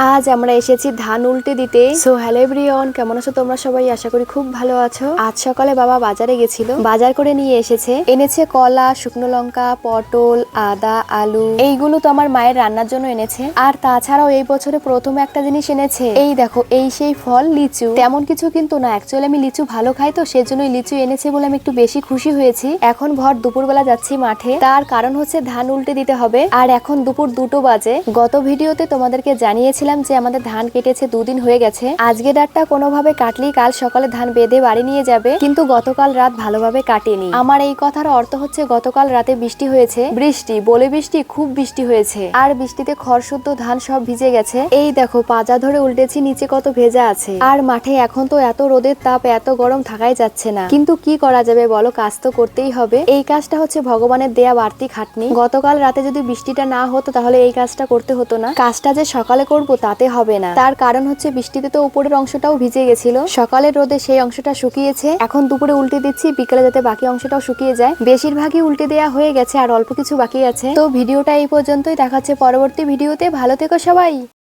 আজ আমরা এসেছি ধান উল্টে দিতে। সো হ্যালো এভরিওয়ান, কেমন আছো তোমরা সবাই? আশা করি খুব ভালো আছো। আজ সকালে বাবা বাজারে গেছিল, বাজার করে নিয়ে এনেছে কলা, শুকনো লঙ্কা, পটল, আদা, আলু। এইগুলো তো আমার মায়ের রান্নার জন্য এনেছে। আর তাছাড়াও এই বছরে প্রথম একটা জিনিস এনেছে, এই দেখো, এই সেই ফল লিচু। তেমন কিছু কিন্তু না, অ্যাকচুয়ালি আমি লিচু ভালো খাই, তো সেজন্যই লিচু এনেছে বলে আমি একটু বেশি খুশি হয়েছি। এখন ভর দুপুরবেলা যাচ্ছি মাঠে, তার কারণ হচ্ছে ধান উল্টে দিতে হবে। আর এখন দুপুর 2টো বাজে। গত ভিডিওতে তোমাদেরকে জানিয়েছিলাম যে আমাদের ধান কেটেছে 2 দিন হয়ে গেছে। আজকে ডাটটা কোনোভাবে কাটলেই কাল সকালে ধান বেঁধে বাড়ি নিয়ে যাবে, কিন্তু গতকাল রাত ভালোভাবে কাটেনি। আমার এই কথার অর্থ হচ্ছে গতকাল রাতে বৃষ্টি হয়েছে, বৃষ্টি খুব বৃষ্টি হয়েছে। আর বৃষ্টিতে খড় শুদ্ধ ধান সব ভিজে গেছে। এই দেখো, পাজা ধরে উল্টেছি, নিচে কত ভেজা আছে। আর মাঠে এখন তো এত রোদের তাপ, এত গরম থাকাই যাচ্ছে না, কিন্তু কি করা যাবে বলো, কাজ তো করতেই হবে। এই কাজটা হচ্ছে ভগবানের দেয়া বাড়তি খাটনি। গতকাল রাতে যদি বৃষ্টিটা না হতো তাহলে এই কাজটা করতে হতো না। কাজটা যে সকালে করব তাতে হবে না, তার কারণ হচ্ছে বৃষ্টিতে তো উপরের অংশটাও ভিজে গেছিল, সকালের রোদে সেই অংশটা শুকিয়েছে। এখন দুপুরে উল্টে দিচ্ছি, বিকেলে যাতে বাকি অংশটাও শুকিয়ে যায়। বেশিরভাগই উল্টে দেয়া হয়ে গেছে, আর অল্প কিছু বাকি আছে। তো ভিডিওটা এই পর্যন্তই, দেখাচ্ছে পরবর্তী ভিডিওতে। ভালো থেকো সবাই।